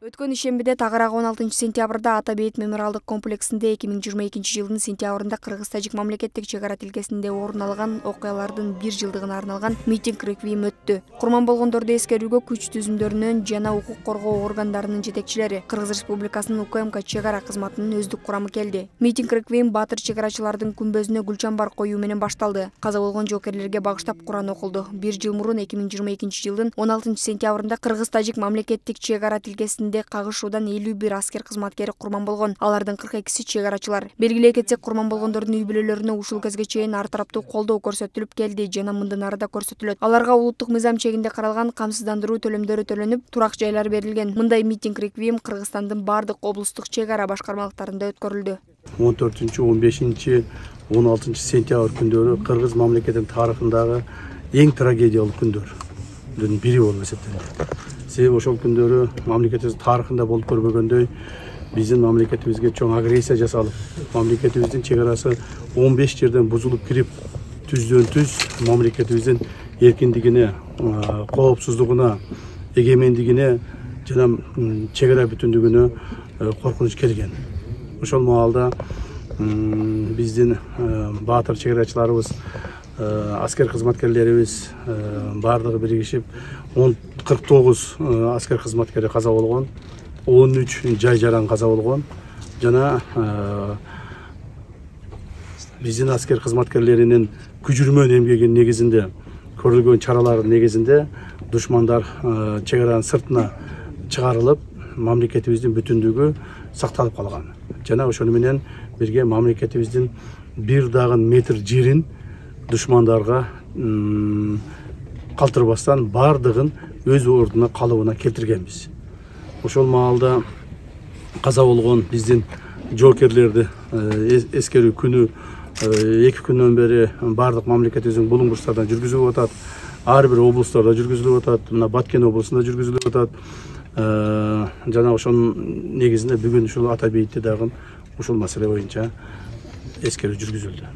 Өткөн ишембиде тагыраагы 16 сентябрда Ата Бейит мемориалдык комплексинде 2022 жылдын сентябрында Кыргыз-Тажик мамлекеттик чек ара тилкесинде орун алган окуялардын 1 жылдыгына арналган митинг-реквием өттү. Курман болгондорду эскерүүгө күч түзүмдөрүнүн жана укук коргоо органдарынын жетекчилери, Кыргыз Республикасынын УКМК чек ара кызматынын өздүк курамы келди. Митинг-реквием баатыр чек арачылардын күмбөзүнө гүл чамбар коюу менен башталды. Каза болгон жоокерлерге багыштап Куран окулду. 1 жыл мурун 2022 жылдын 16 сентябрында Кыргыз-Тажик мамлекеттик чек ара тилкесинде кагышуудан 51 аскер кызматкери курман болгон. Алардын 42-си чек арачылар. Белгилей кетсек, курман болгондордун үй бүлөлөрүнө ушул кезге чейин ар тараптуу колдоо көрсөтүлүп келди жана мындан ары да көрсөтүлөт. Аларга улуттук мыйзам чегинде каралган камсыздандыруу төлөмдөрү төлөнүп, турак жайлар берилген. Мындай митинг-реквием Кыргызстандын бардык облустук чек ара башкармалыктарында өткөрүлдү. 14-15 16 сентябрь күндөрү Кыргыз мамлекетинин тарыхындагы эң трагедиялык күндөрдүн бири болуп эсептелет. Себеби ошол күндөрү мамлекетибиздин тарыхында болуп көрбөгөндөй биздин мамлекетибизге чоң агрессия жасалып, мамлекетибиздин чек арасы 15 жерден бузулуп кирип, түздөн-түз мамлекетибиздин эркиндигине, коопсуздугуна, эгемендигине жана чек ара бүтүндүгүнө коркунуч келген. Ошол маалда биздин баатыр чек арачыларыбыз, аскер кызматкерлерибиз бардыгы биригишип 49 аскер кызматкери каза болгон, 13 жай жаран каза болгон жана биздин аскер кызматкерлеринин күжүрмөн эмгегинин негизинде көрүлгөн чаралардын негизинде душмандар чек аранын сыртына чыгарылып, мамлекетибиздин бүтүндүгү сакталып калган. Жана ошону менен бирге мамлекетибиздин бир дагы метр жерин душмандарга калтырбастан бардыгын өз ордуна калыбына келтиргенбиз. Ошол маалда каза болгон биздин жоокерлерди эскерүү күнү 2 күндөн бери бардык мамлекетибиздин булуң бурчтарынан жүргүзүлүп атат. Ар бир облустарда жүргүзүлүп атат. Мына Баткен облусунда жүргүзүлүп атат. Жана ошонун негизинде бүгүн ушул Ата Бейитте дагы ушул маселе боюнча эскерүү жүргүзүлдү.